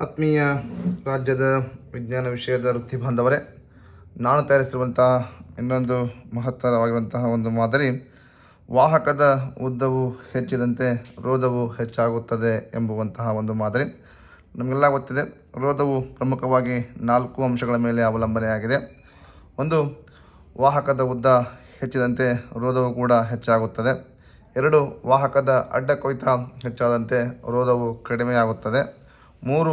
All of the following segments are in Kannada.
ಆತ್ಮೀಯ ರಾಜ್ಯದ ವಿಜ್ಞಾನ ವಿಷಯದ ವೃತ್ತಿ ಬಾಂಧವರೇ, ನಾನು ತಯಾರಿಸಿರುವಂತಹ ಇನ್ನೊಂದು ಮಹತ್ತರವಾಗಿರುವಂತಹ ಒಂದು ಮಾದರಿ, ವಾಹಕದ ಉದ್ದವು ಹೆಚ್ಚಿದಂತೆ ರೋಧವು ಹೆಚ್ಚಾಗುತ್ತದೆ ಎಂಬುವಂತಹ ಒಂದು ಮಾದರಿ. ನಮಗೆಲ್ಲ ಗೊತ್ತಿದೆ, ರೋಧವು ಪ್ರಮುಖವಾಗಿ 4 ಅಂಶಗಳ ಮೇಲೆ ಅವಲಂಬನೆಯಾಗಿದೆ. ಒಂದು, ವಾಹಕದ ಉದ್ದ ಹೆಚ್ಚಿದಂತೆ ರೋಧವು ಕೂಡ ಹೆಚ್ಚಾಗುತ್ತದೆ. 2, ವಾಹಕದ ಅಡ್ಡ ಕೊಯ್ತ ಹೆಚ್ಚಾದಂತೆ ರೋಧವು ಕಡಿಮೆಯಾಗುತ್ತದೆ. 3,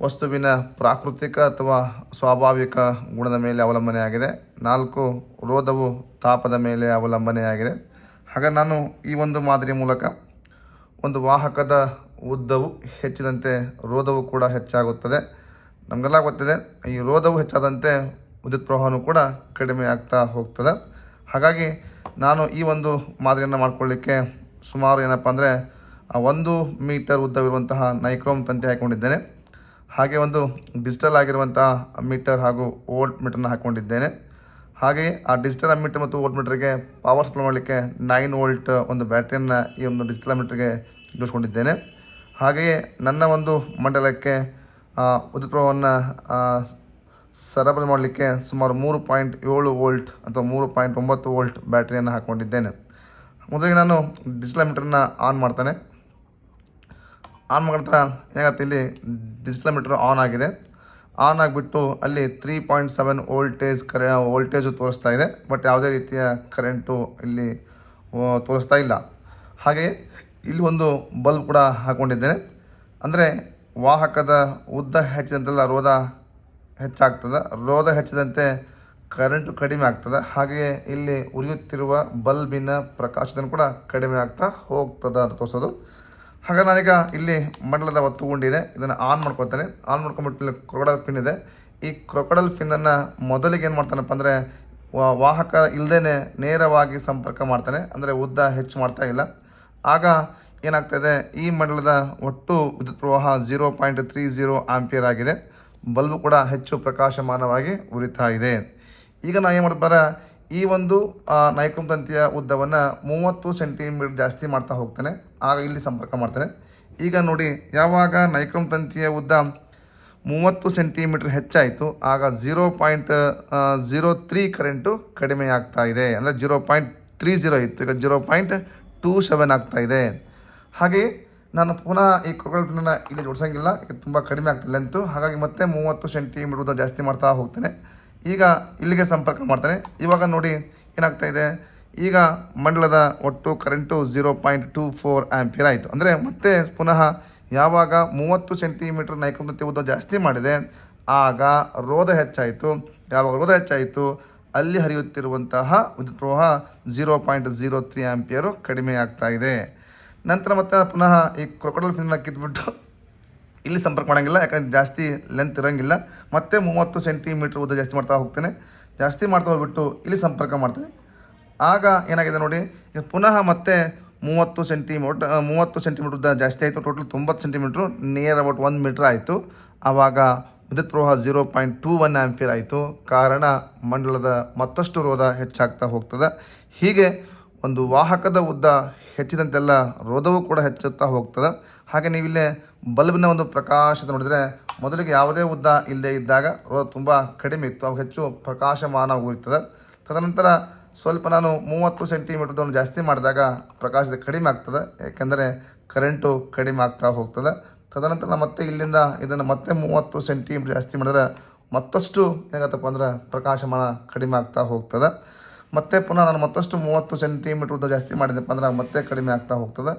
ವಸ್ತುವಿನ ಪ್ರಾಕೃತಿಕ ಅಥವಾ ಸ್ವಾಭಾವಿಕ ಗುಣದ ಮೇಲೆ ಅವಲಂಬನೆಯಾಗಿದೆ. 4, ರೋಧವು ತಾಪದ ಮೇಲೆ ಅವಲಂಬನೆಯಾಗಿದೆ. ಹಾಗೆ ನಾನು ಈ ಒಂದು ಮಾದರಿಯ ಮೂಲಕ ಒಂದು ವಾಹಕದ ಉದ್ದವು ಹೆಚ್ಚಿದಂತೆ ರೋಧವು ಕೂಡ ಹೆಚ್ಚಾಗುತ್ತದೆ. ನಮಗೆಲ್ಲ ಗೊತ್ತಿದೆ, ಈ ರೋಧವು ಹೆಚ್ಚಾದಂತೆ ವಿದ್ಯುತ್ ಪ್ರವಾಹವೂ ಕೂಡ ಕಡಿಮೆ ಆಗ್ತಾ ಹೋಗ್ತದೆ. ಹಾಗಾಗಿ ನಾನು ಈ ಒಂದು ಮಾದರಿಯನ್ನು ಮಾಡಿಕೊಳ್ಳಿಕ್ಕೆ ಸುಮಾರು ಏನಪ್ಪ ಅಂದರೆ 1 ಮೀಟರ್ ಉದ್ದವಿರುವಂತಹ ನೈಕ್ರೋಮ್ ತಂತಿ ಹಾಕೊಂಡಿದ್ದೇನೆ. ಹಾಗೆ ಒಂದು ಡಿಜಿಟಲ್ ಆಗಿರುವಂತಹ ಮೀಟರ್ ಹಾಗೂ ವೋಲ್ಟ್ ಮೀಟರ್ನ ಹಾಕ್ಕೊಂಡಿದ್ದೇನೆ. ಹಾಗೆಯೇ ಆ ಡಿಜಿಟಲ್ ಮೀಟರ್ ಮತ್ತು ವೋಲ್ಟ್ ಮೀಟರ್ಗೆ ಪವರ್ ಸಪ್ಲೈ ಮಾಡಲಿಕ್ಕೆ 9 ವೋಲ್ಟ್ ಒಂದು ಬ್ಯಾಟ್ರಿಯನ್ನು ಈ ಒಂದು ಡಿಜಿಟಲ್ ಮೀಟರ್ಗೆ ಜೋಡಿಸ್ಕೊಂಡಿದ್ದೇನೆ. ಹಾಗೆಯೇ ನನ್ನ ಒಂದು ಮಂಡಲಕ್ಕೆ ವಿದ್ಯುತ್ ಪ್ರವಾಹವನ್ನು ಸರಬರಾಜು ಮಾಡಲಿಕ್ಕೆ ಸುಮಾರು 3.7 ವೋಲ್ಟ್ ಅಥವಾ 3.9 ವೋಲ್ಟ್ ಬ್ಯಾಟ್ರಿಯನ್ನು ಹಾಕ್ಕೊಂಡಿದ್ದೇನೆ. ಮೊದಲಿಗೆ ನಾನು ಡಿಜಿಟಲ್ ಮೀಟರ್ನ ಆನ್ ಮಾಡ್ತಾನೆ. ಆನ್ ಮಾಡಿದ ನಂತರ ಏನಾಗುತ್ತೆ, ಇಲ್ಲಿ ಡಿಜಿಟಲ್ ಮೀಟರ್ ಆನ್ ಆಗಿದೆ. ಆನ್ ಆಗಿಬಿಟ್ಟು ಅಲ್ಲಿ 3.7 ವೋಲ್ಟೇಜು ತೋರಿಸ್ತಾ ಇದೆ. ಬಟ್ ಯಾವುದೇ ರೀತಿಯ ಕರೆಂಟು ಇಲ್ಲಿ ತೋರಿಸ್ತಾ ಇಲ್ಲ. ಹಾಗೆ ಇಲ್ಲಿ ಒಂದು ಬಲ್ಬ್ ಕೂಡ ಹಾಕ್ಕೊಂಡಿದ್ದೇನೆ. ಅಂದರೆ ವಾಹಕದ ಉದ್ದ ಹೆಚ್ಚಿದಂತೆಲ್ಲ ರೋಧ ಹೆಚ್ಚಾಗ್ತದೆ, ರೋಧ ಹೆಚ್ಚಿದಂತೆ ಕರೆಂಟು ಕಡಿಮೆ ಆಗ್ತದೆ. ಹಾಗೆಯೇ ಇಲ್ಲಿ ಉರಿಯುತ್ತಿರುವ ಬಲ್ಬಿನ ಪ್ರಕಾಶವನ್ನು ಕೂಡ ಕಡಿಮೆ ಆಗ್ತಾ ಹೋಗ್ತದೆ ಅಂತ ತೋರಿಸೋದು. ಹಾಗೆ ನಾನೀಗ ಇಲ್ಲಿ ಮಂಡಲದ ಒತ್ತುಗೊಂಡಿದೆ, ಇದನ್ನು ಆನ್ ಮಾಡ್ಕೊತಾನೆ. ಆನ್ ಮಾಡ್ಕೊಂಡ್ಬಿಟ್ಟು ಇಲ್ಲಿ ಕ್ರೊಕೊಡೈಲ್ ಪಿನ್ ಇದೆ. ಈ ಕ್ರೊಕೊಡೈಲ್ ಪಿನ್ನನ್ನು ಮೊದಲಿಗೆ ಏನು ಮಾಡ್ತಾನಪ್ಪ ಅಂದರೆ ವಾಹಕ ಇಲ್ಲದೇ ನೇರವಾಗಿ ಸಂಪರ್ಕ ಮಾಡ್ತಾನೆ, ಅಂದರೆ ಉದ್ದ ಹೆಚ್ಚು ಮಾಡ್ತಾ ಇಲ್ಲ. ಆಗ ಏನಾಗ್ತಾಯಿದೆ, ಈ ಮಂಡಲದ ಒಟ್ಟು ವಿದ್ಯುತ್ ಪ್ರವಾಹ 0.30 ಆಂಪಿಯರ್ ಆಗಿದೆ. ಬಲ್ಬು ಕೂಡ ಹೆಚ್ಚು ಪ್ರಕಾಶಮಾನವಾಗಿ ಉರಿತಾ ಇದೆ. ಈಗ ನಾನು ಏನು ಮಾಡ್ತಾರೆ, ಈ ಒಂದು ನೈಕ್ರೋಮ್ ತಂತಿಯ ಉದ್ದವನ್ನು 30 ಸೆಂಟಿಮೀಟರ್ ಜಾಸ್ತಿ ಮಾಡ್ತಾ ಹೋಗ್ತಾನೆ. ಆಗ ಇಲ್ಲಿ ಸಂಪರ್ಕ ಮಾಡ್ತಾನೆ. ಈಗ ನೋಡಿ, ಯಾವಾಗ ನೈಕ್ರೋಮ್ ತಂತಿಯ ಉದ್ದ 30 ಸೆಂಟಿಮೀಟರ್ ಹೆಚ್ಚಾಯಿತು, ಆಗ 0.03 ಕರೆಂಟು ಕಡಿಮೆ ಆಗ್ತಾ ಇದೆ. ಅಂದರೆ 0.30 ಇತ್ತು, ಈಗ 0.27 ಆಗ್ತಾ ಇದೆ. ಹಾಗೆಯೇ ನಾನು ಪುನಃ ಈ ಕ್ರೊಕೊಡೈಲ್ ಪಿನ್ನನ್ನು ಇಲ್ಲಿ ಜೋಡಿಸೋಂಗಿಲ್ಲ, ಈಗ ತುಂಬ ಕಡಿಮೆ ಆಗ್ತಿಲ್ಲ ಲೆಂತು. ಹಾಗಾಗಿ ಮತ್ತೆ 30 ಸೆಂಟಿಮೀಟರ್ ಉದ್ದ ಜಾಸ್ತಿ ಮಾಡ್ತಾ ಹೋಗ್ತಾನೆ. ಈಗ ಇಲ್ಲಿಗೆ ಸಂಪರ್ಕ ಮಾಡ್ತಾನೆ. ಇವಾಗ ನೋಡಿ ಏನಾಗ್ತಾ ಇದೆ, ಈಗ ಮಂಡಲದ ಒಟ್ಟು ಕರೆಂಟು 0.24 ಆಂಪಿಯರ್ ಆಯಿತು. ಅಂದರೆ ಮತ್ತೆ ಪುನಃ ಯಾವಾಗ 30 ಸೆಂಟಿಮೀಟರ್ ನೈಕ್ರೋಮ್ ತಂತಿ ಉದ್ದ ಜಾಸ್ತಿ ಮಾಡಿದೆ, ಆಗ ರೋಧ ಹೆಚ್ಚಾಯಿತು. ಯಾವಾಗ ರೋಧ ಹೆಚ್ಚಾಯಿತು, ಅಲ್ಲಿ ಹರಿಯುತ್ತಿರುವಂತಹ ವಿದ್ಯುತ್ ಪ್ರವಾಹ 0.03 ಆಂಪಿಯರು ಕಡಿಮೆ ಆಗ್ತಾ ಇದೆ. ನಂತರ ಮತ್ತೆ ಪುನಃ ಈ ಕ್ರೊಕೊಡೈಲ್ ಪಿನ್ನ ಕಿತ್ಬಿಟ್ಟು ಇಲ್ಲಿ ಸಂಪರ್ಕ ಮಾಡೋಂಗಿಲ್ಲ, ಯಾಕಂದರೆ ಜಾಸ್ತಿ ಲೆಂತ್ ಇರೋಂಗಿಲ್ಲ. ಮತ್ತೆ 30 ಸೆಂಟಿಮೀಟ್ರ್ ಉದ್ದ ಜಾಸ್ತಿ ಮಾಡ್ತಾ ಹೋಗ್ತೇನೆ. ಜಾಸ್ತಿ ಮಾಡ್ತಾ ಹೋಗ್ಬಿಟ್ಟು ಇಲ್ಲಿ ಸಂಪರ್ಕ ಮಾಡ್ತೇನೆ. ಆಗ ಏನಾಗಿದೆ ನೋಡಿ, ಈಗ ಪುನಃ ಮತ್ತೆ 30 ಸೆಂಟಿಮೀಟ್ರ್ ಉದ್ದ ಜಾಸ್ತಿ ಆಯಿತು. Total 90 centimetre, near about 1 metre ಆಯಿತು. ಆವಾಗ ವಿದ್ಯುತ್ ಪ್ರವಾಹ 0.21 ಆಂಪಿಯರ್ ಆಯಿತು. ಕಾರಣ ಮಂಡಲದ ಮತ್ತಷ್ಟು ರೋಧ ಹೆಚ್ಚಾಗ್ತಾ ಹೋಗ್ತದೆ. ಹೀಗೆ ಒಂದು ವಾಹಕದ ಉದ್ದ ಹೆಚ್ಚಿದಂತೆಲ್ಲ ರೋಧವೂ ಕೂಡ ಹೆಚ್ಚುತ್ತಾ ಹೋಗ್ತದೆ. ಹಾಗೆ ನೀವಿಲ್ಲೇ ಬಲ್ಬ್ನ ಒಂದು ಪ್ರಕಾಶದ ನೋಡಿದರೆ, ಮೊದಲಿಗೆ ಯಾವುದೇ ಉದ್ದ ಇಲ್ಲದೆ ಇದ್ದಾಗ ರೋಧ ತುಂಬ ಕಡಿಮೆ ಇತ್ತು, ಅವು ಹೆಚ್ಚು ಪ್ರಕಾಶಮಾನವಾಗಿರ್ತದೆ. ತದನಂತರ ಸ್ವಲ್ಪ ನಾನು 30 ಸೆಂಟಿಮೀಟರ್ದನ್ನು ಜಾಸ್ತಿ ಮಾಡಿದಾಗ ಪ್ರಕಾಶದ ಕಡಿಮೆ ಆಗ್ತದೆ, ಏಕೆಂದರೆ ಕರೆಂಟು ಕಡಿಮೆ ಆಗ್ತಾ ಹೋಗ್ತದೆ. ತದನಂತರ ಮತ್ತೆ ಇಲ್ಲಿಂದ ಇದನ್ನು ಮತ್ತೆ 30 ಸೆಂಟಿಮೀಟರ್ ಜಾಸ್ತಿ ಮಾಡಿದ್ರೆ ಮತ್ತಷ್ಟು ಏನಾಗತ್ತಪ್ಪ ಅಂದರೆ ಪ್ರಕಾಶಮಾನ ಕಡಿಮೆ ಆಗ್ತಾ ಹೋಗ್ತದೆ. ಮತ್ತೆ ಪುನಃ ನಾನು ಮತ್ತಷ್ಟು 30 ಸೆಂಟಿಮೀಟರ್ ಉದ್ದ ಜಾಸ್ತಿ ಮಾಡಿದೆಪ್ಪ ಅಂದ್ರೆ ಮತ್ತೆ ಕಡಿಮೆ ಆಗ್ತಾ ಹೋಗ್ತದೆ.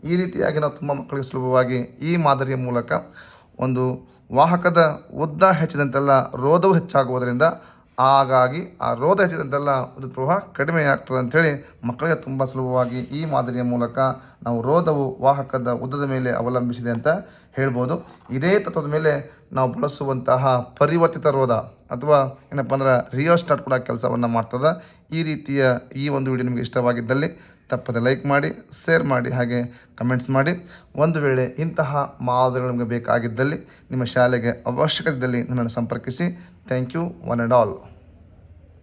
ಈ ರೀತಿಯಾಗಿ ನಾವು ತುಂಬ ಮಕ್ಕಳಿಗೆ ಸುಲಭವಾಗಿ ಈ ಮಾದರಿಯ ಮೂಲಕ ಒಂದು ವಾಹಕದ ಉದ್ದ ಹೆಚ್ಚಿದಂತೆಲ್ಲ ರೋಧವು ಹೆಚ್ಚಾಗುವುದರಿಂದ, ಹಾಗಾಗಿ ಆ ರೋಧ ಹೆಚ್ಚಿದಂತೆಲ್ಲ ವಿದ್ಯುತ್ ಪ್ರವಾಹ ಕಡಿಮೆ ಆಗ್ತದೆ ಅಂಥೇಳಿ ಮಕ್ಕಳಿಗೆ ತುಂಬ ಸುಲಭವಾಗಿ ಈ ಮಾದರಿಯ ಮೂಲಕ ನಾವು ರೋಧವು ವಾಹಕದ ಉದ್ದದ ಮೇಲೆ ಅವಲಂಬಿಸಿದೆ ಅಂತ ಹೇಳ್ಬೋದು. ಇದೇ ತತ್ವದ ಮೇಲೆ ನಾವು ಬಳಸುವಂತಹ ಪರಿವರ್ತಿತ ರೋಧ ಅಥವಾ ಏನಪ್ಪ ಅಂದ್ರೆ ರಿಯೋಸ್ಟಾಟ್ ಕೂಡ ಕೆಲಸವನ್ನು ಮಾಡ್ತದೆ. ಈ ರೀತಿಯ ಈ ಒಂದು ವಿಡಿಯೋ ನಿಮಗೆ ಇಷ್ಟವಾಗಿದ್ದಲ್ಲಿ ತಪ್ಪದೆ ಲೈಕ್ ಮಾಡಿ, ಶೇರ್ ಮಾಡಿ, ಹಾಗೆ ಕಮೆಂಟ್ಸ್ ಮಾಡಿ. ಒಂದು ವೇಳೆ ಇಂತಹ ಮಾದರಿಗಳು ನಿಮಗೆ ಬೇಕಾಗಿದ್ದಲ್ಲಿ ನಿಮ್ಮ ಶಾಲೆಗೆ ಅವಶ್ಯಕತೆ ಇದ್ದಲ್ಲಿ ನನ್ನನ್ನು ಸಂಪರ್ಕಿಸಿ. Thank you one and all.